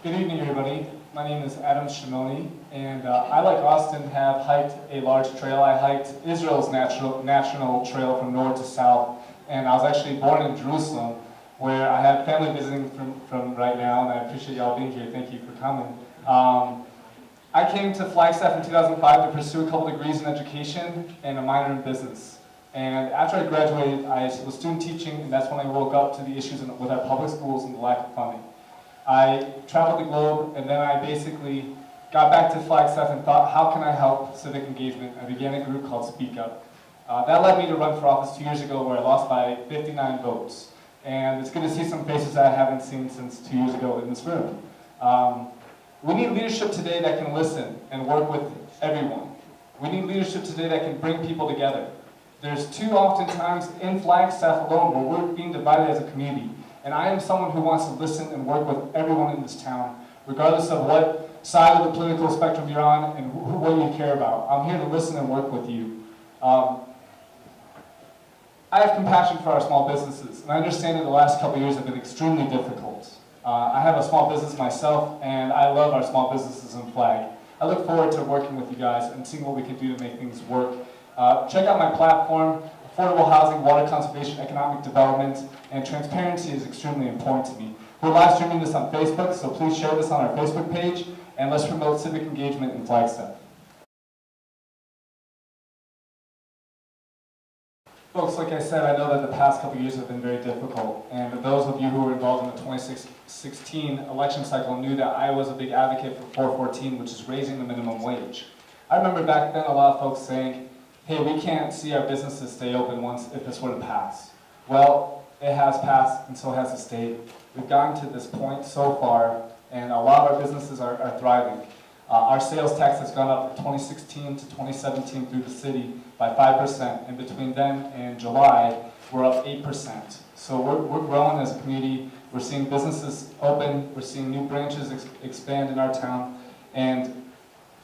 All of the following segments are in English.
Good evening, everybody. My name is Adam Shimoni, and I, like Austin, have hiked a large trail. I hiked Israel's national trail from north to south, and I was actually born in Jerusalem, where I have family visiting from right now, and I appreciate y'all being here. Thank you for coming. I came to Flagstaff in 2005 to pursue a couple degrees in education and a minor in business. And after I graduated, I was student teaching, and that's when I woke up to the issues with our public schools and the lack of funding. I traveled the globe, and then I basically got back to Flagstaff and thought, how can I help civic engagement? I began a group called Speak Up. That led me to run for office 2 years ago, where I lost by 59 votes. And it's good to see some faces that I haven't seen since 2 years ago in this room. We need leadership today that can listen and work with everyone. We need leadership today that can bring people together. There's too often times in Flagstaff alone where we're being divided as a community. And I am someone who wants to listen and work with everyone in this town, regardless of what side of the political spectrum you're on and what you care about. I'm here to listen and work with you. I have compassion for our small businesses, and I understand that the last couple of years have been extremely difficult. I have a small business myself, and I love our small businesses in Flag. I look forward to working with you guys and seeing what we can do to make things work. Check out my platform. Affordable housing, water conservation, economic development, and transparency is extremely important to me. We're live streaming this on Facebook, so please share this on our Facebook page, and let's promote civic engagement in Flagstaff. Folks, like I said, I know that the past couple years have been very difficult, and those of you who were involved in the 2016 election cycle knew that I was a big advocate for 414, which is raising the minimum wage. I remember back then a lot of folks saying, hey, we can't see our businesses stay open if this were to pass. Well, it has passed, and so has the state. We've gotten to this point so far, and a lot of our businesses are thriving. Our sales tax has gone up from 2016 to 2017 through the city by 5%, and between then and July, we're up 8%. So we're growing as a community. We're seeing businesses open. We're seeing new branches expand in our town, and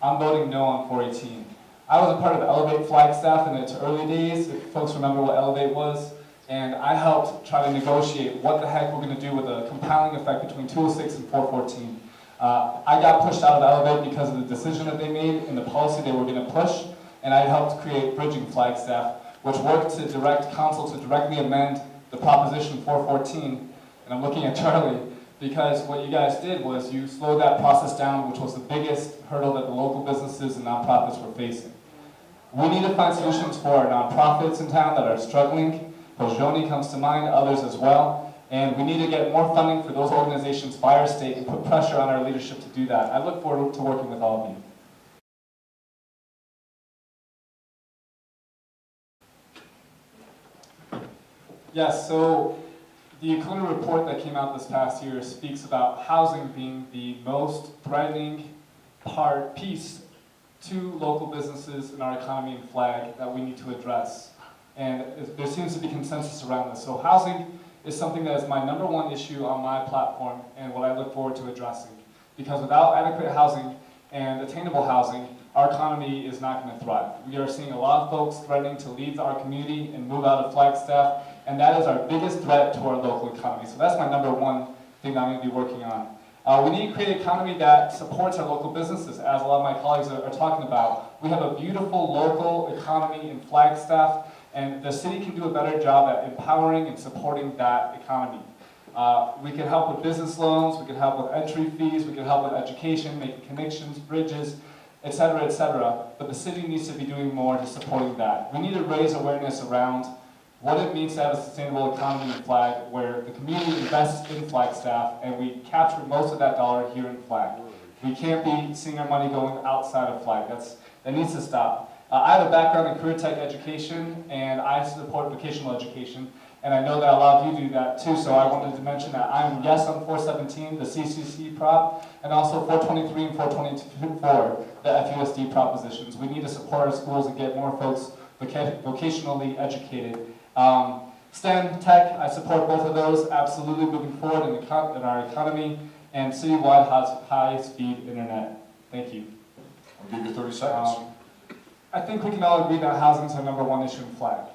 I'm voting no on 418. I was a part of Elevate Flagstaff in its early days, if folks remember what Elevate was, and I helped try to negotiate what the heck we're going to do with a compounding effect between 206 and 414. I got pushed out of Elevate because of the decision that they made and the policy they were going to push, and I helped create Bridging Flagstaff, which worked to direct council to directly amend the Proposition 414, and I'm looking at Charlie, because what you guys did was you slowed that process down, which was the biggest hurdle that the local businesses and nonprofits were facing. We need to find solutions for our nonprofits in town that are struggling. Shimoni comes to mind, others as well. And we need to get more funding for those organizations by our state and put pressure on our leadership to do that. I look forward to working with all of you. Yes, so the economy report that came out this past year speaks about housing being the most threatening piece to local businesses in our economy and Flag that we need to address. And there seems to be consensus around this. So housing is something that is my #1 issue on my platform and what I look forward to addressing. Because without adequate housing and attainable housing, our economy is not going to thrive. We are seeing a lot of folks threatening to leave our community and move out of Flagstaff, and that is our biggest threat to our local economy. So that's my #1 thing that I'm going to be working on. We need to create an economy that supports our local businesses, as a lot of my colleagues are talking about. We have a beautiful local economy in Flagstaff, and the city can do a better job at empowering and supporting that economy. We can help with business loans, we can help with entry fees, we can help with education, making connections, bridges, etc., but the city needs to be doing more to supporting that. We need to raise awareness around what it means to have a sustainable economy in Flag, where the community invests in Flagstaff and we capture most of that dollar here in Flag. We can't be seeing our money going outside of Flag. That needs to stop. I have a background in career tech education, and I support vocational education, and I know that a lot of you do that too, so I wanted to mention that I'm yes on 417, the CCC prop, and also 423 and 424, the FUSD propositions. We need to support our schools and get more folks vocationally educated. STEM, tech, I support both of those, absolutely moving forward in our economy, and citywide high-speed internet. Thank you. I'll give you 30 seconds. I think we can all agree that housing is our #1 issue in Flag.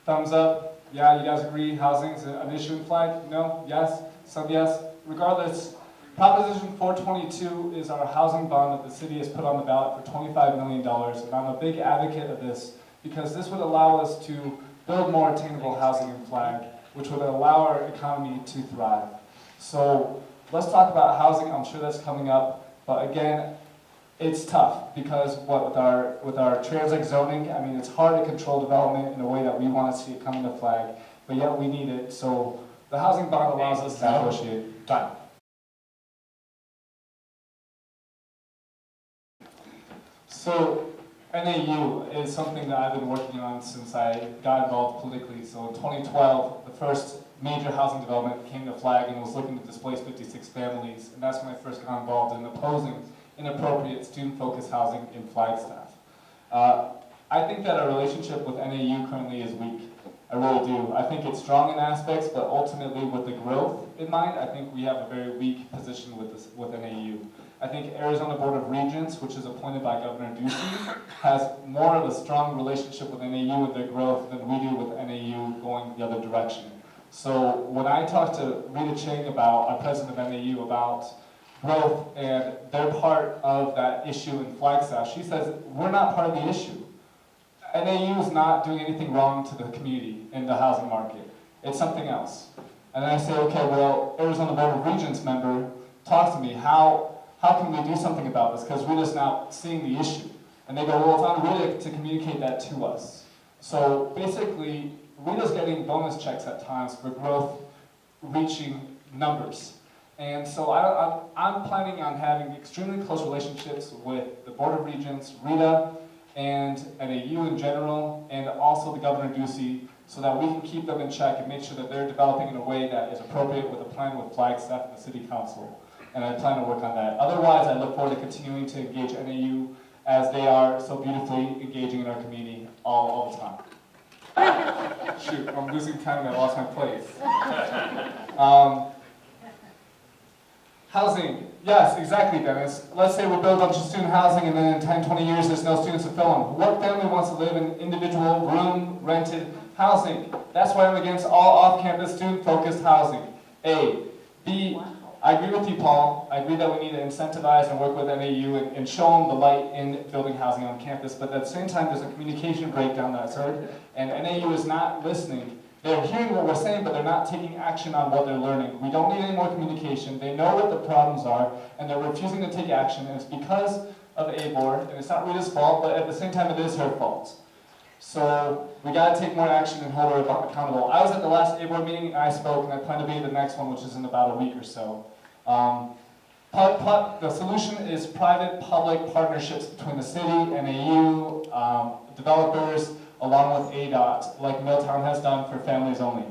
Thumbs up. Yeah, you guys agree housing is an issue in Flag? No? Yes? Some yes? Regardless, Proposition 422 is our housing bond that the city has put on the ballot for $25 million, and I'm a big advocate of this because this would allow us to build more attainable housing in Flag, which would allow our economy to thrive. So let's talk about housing. I'm sure that's coming up, but again, it's tough because with our transit zoning, I mean, it's hard to control development in a way that we want to see it coming to Flag, but yet we need it. So the housing bond allows us to negotiate. Done. So NAU is something that I've been working on since I got involved politically. So in 2012, the first major housing development came to Flag and was looking to displace 56 families, and that's when I first got involved in opposing inappropriate student-focused housing in Flagstaff. I think that our relationship with NAU currently is weak. I really do. I think it's strong in aspects, but ultimately with the growth in mind, I think we have a very weak position with NAU. I think Arizona Board of Regents, which is appointed by Governor Ducey, has more of a strong relationship with NAU and their growth than we do with NAU going the other direction. So when I talked to Rita Chang, our president of NAU, about growth and their part of that issue in Flagstaff, she says, we're not part of the issue. NAU is not doing anything wrong to the community in the housing market. It's something else. And then I say, okay, well, Arizona Board of Regents member talks to me, how can we do something about this? Because Rita's not seeing the issue. And they go, well, it's on Rita to communicate that to us. So basically, Rita's getting bonus checks at times for growth reaching numbers. And so I'm planning on having extremely close relationships with the Board of Regents, Rita, and NAU in general, and also the Governor Ducey, so that we can keep them in check and make sure that they're developing in a way that is appropriate with a plan with Flagstaff and the City Council. And I plan to work on that. Otherwise, I look forward to continuing to engage NAU as they are so beautifully engaging in our community all the time. Shoot, I'm losing time and I lost my place. Housing, yes, exactly, Dennis. Let's say we build a bunch of student housing and then in 10, 20 years there's no students to fill them. What family wants to live in individual room rented housing? That's why I'm against all off-campus student-focused housing. A. B. I agree with you, Paul. I agree that we need to incentivize and work with NAU and show them the light in building housing on campus, but at the same time there's a communication breakdown that's heard, and NAU is not listening. They're hearing what we're saying, but they're not taking action on what they're learning. We don't need any more communication. They know what the problems are, and they're refusing to take action, and it's because of ABOR, and it's not Rita's fault, but at the same time it is her fault. So we gotta take more action and hold her accountable. I was at the last ABOR meeting, and I spoke, and I plan to be at the next one, which is in about a week or so. The solution is private-public partnerships between the city, NAU, developers, along with ADOT, like Milltown has done for families only.